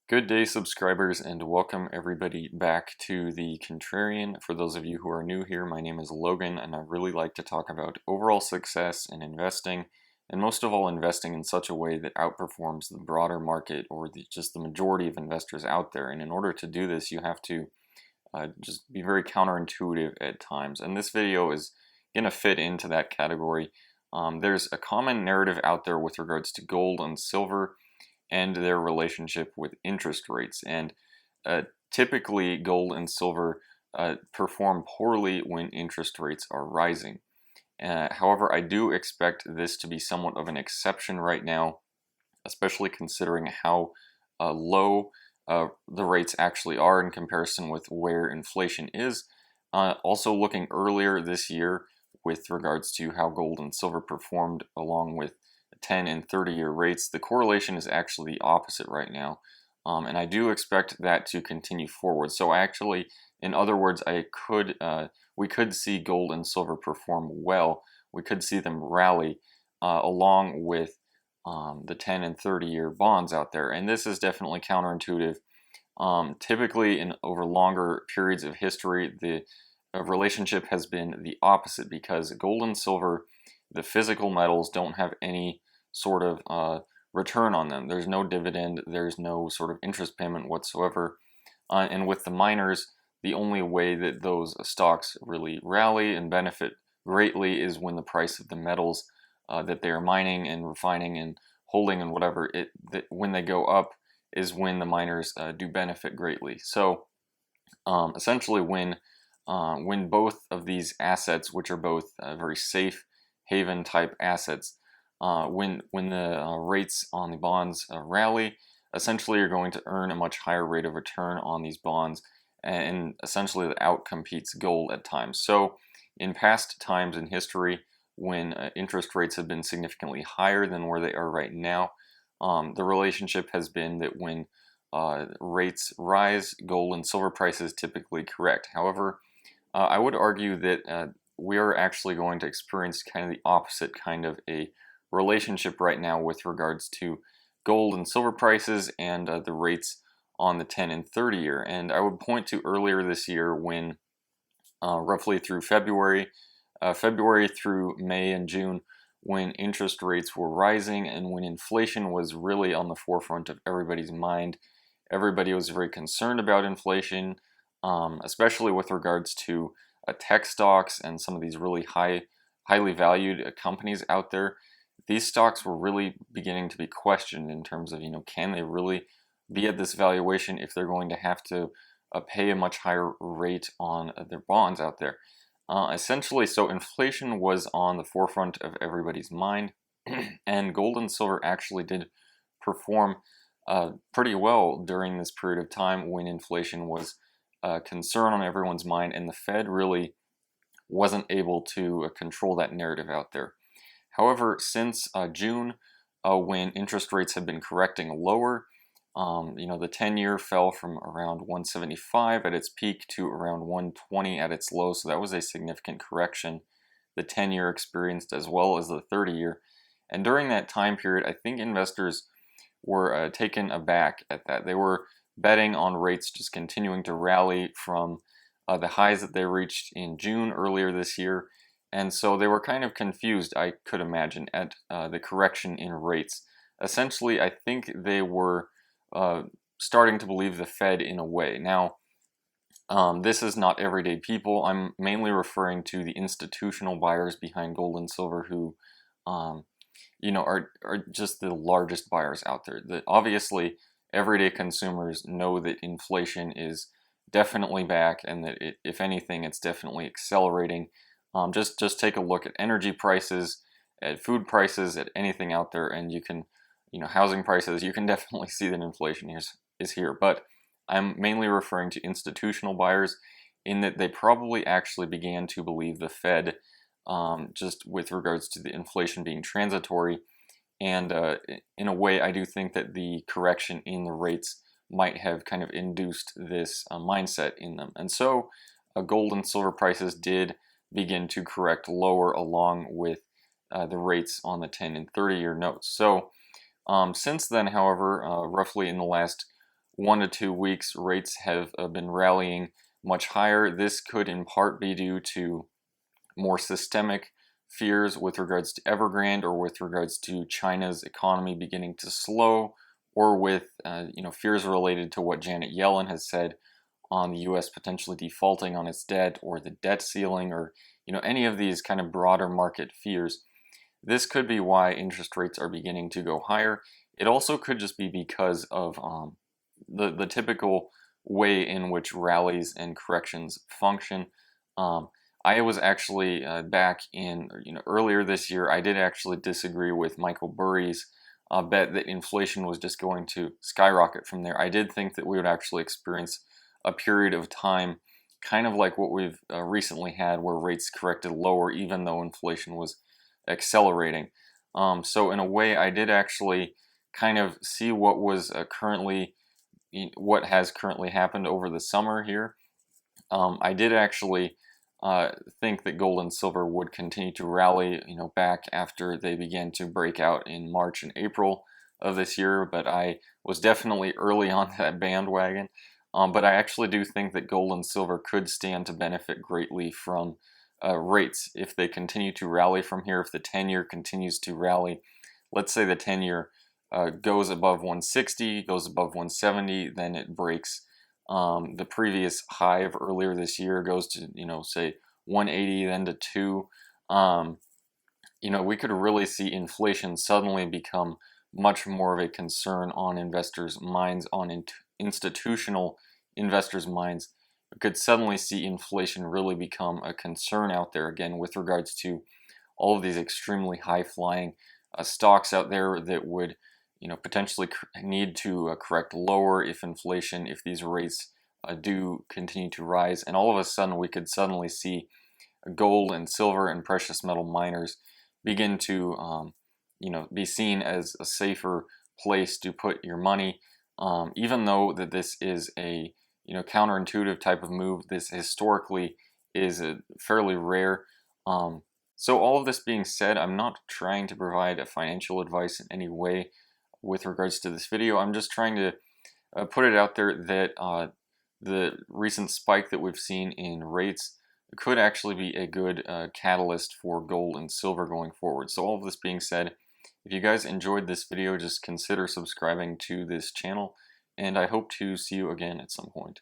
Good day, subscribers, and welcome everybody back to the Contrarian. For those of you who are new here, my name is Logan, and I really like to talk about overall success in investing, and most of all, investing in such a way that outperforms the broader market or just the majority of investors out there. And in order to do this, you have to just be very counterintuitive at times. And this video is going to fit into that category. There's a common narrative out there with regards to gold and silver and their relationship with interest rates. And typically, gold and silver perform poorly when interest rates are rising. However, I do expect this to be somewhat of an exception right now, especially considering how low the rates actually are in comparison with where inflation is. Also, looking earlier this year with regards to how gold and silver performed along with 10 and 30-year rates, the correlation is actually the opposite right now. And I do expect that to continue forward. So actually, in other words, we could see gold and silver perform well. We could see them rally along with the 10 and 30-year bonds out there. And this is definitely counterintuitive. Typically, over longer periods of history, the relationship has been the opposite because gold and silver, the physical metals, don't have any sort of return on them. There's no dividend, there's no sort of interest payment whatsoever. And with the miners, the only way that those stocks really rally and benefit greatly is when the price of the metals that they are mining and refining and holding and whatever, when they go up is when the miners do benefit greatly. So essentially when both of these assets, which are both very safe haven type assets, when the rates on the bonds rally, essentially you're going to earn a much higher rate of return on these bonds, and essentially that outcompetes gold at times. So in past times in history, when interest rates have been significantly higher than where they are right now, the relationship has been that when rates rise, gold and silver prices typically correct. However, I would argue that we are actually going to experience kind of the opposite kind of a relationship right now with regards to gold and silver prices and the rates on the 10 and 30 year. And I would point to earlier this year when roughly through February through May and June, when interest rates were rising and when inflation was really on the forefront of everybody's mind. Everybody was very concerned about inflation, especially with regards to tech stocks and some of these really highly valued companies out there. These stocks were really beginning to be questioned in terms of, can they really be at this valuation if they're going to have to pay a much higher rate on their bonds out there. Essentially, so inflation was on the forefront of everybody's mind, and gold and silver actually did perform pretty well during this period of time when inflation was a concern on everyone's mind, and the Fed really wasn't able to control that narrative out there. However, since June, when interest rates have been correcting lower, the 10-year fell from around 175 at its peak to around 120 at its low, so that was a significant correction the 10-year experienced as well as the 30-year. And during that time period, I think investors were taken aback at that. They were betting on rates just continuing to rally from the highs that they reached in June earlier this year. And so they were kind of confused, I could imagine, at the correction in rates. Essentially, I think they were starting to believe the Fed in a way. Now, this is not everyday people. I'm mainly referring to the institutional buyers behind gold and silver who, are just the largest buyers out there. That obviously, everyday consumers know that inflation is definitely back, and that if anything, it's definitely accelerating. Just take a look at energy prices, at food prices, at anything out there, and you can, housing prices, you can definitely see that inflation is here. But I'm mainly referring to institutional buyers in that they probably actually began to believe the Fed just with regards to the inflation being transitory. And in a way, I do think that the correction in the rates might have kind of induced this mindset in them. And so gold and silver prices did begin to correct lower along with the rates on the 10 and 30-year notes. So since then, however, roughly in the last 1 to 2 weeks, rates have been rallying much higher. This could in part be due to more systemic fears with regards to Evergrande, or with regards to China's economy beginning to slow, or with fears related to what Janet Yellen has said on the U.S. potentially defaulting on its debt, or the debt ceiling, or any of these kind of broader market fears. This could be why interest rates are beginning to go higher. It also could just be because of the typical way in which rallies and corrections function. Um, I was actually back in earlier this year. I did actually disagree with Michael Burry's bet that inflation was just going to skyrocket from there. I did think that we would actually experience a period of time, kind of like what we've recently had, where rates corrected lower, even though inflation was accelerating. So in a way, I did actually kind of see what was what has currently happened over the summer here. I did actually think that gold and silver would continue to rally, back after they began to break out in March and April of this year, but I was definitely early on that bandwagon. But I actually do think that gold and silver could stand to benefit greatly from rates if they continue to rally from here. If the 10-year continues to rally, let's say the 10-year goes above 160, goes above 170, then it breaks the previous high of earlier this year, goes to, say 180, then to 2. We could really see inflation suddenly become much more of a concern on investors' minds, on institutional investors' minds. We could suddenly see inflation really become a concern out there again with regards to all of these extremely high-flying stocks out there that would potentially need to correct lower if these rates do continue to rise. And all of a sudden, we could suddenly see gold and silver and precious metal miners begin to, be seen as a safer place to put your money. Even though that this is a, counterintuitive type of move, this historically is a fairly rare. So all of this being said, I'm not trying to provide a financial advice in any way with regards to this video. I'm just trying to put it out there that the recent spike that we've seen in rates could actually be a good catalyst for gold and silver going forward. So all of this being said, if you guys enjoyed this video, just consider subscribing to this channel, and I hope to see you again at some point.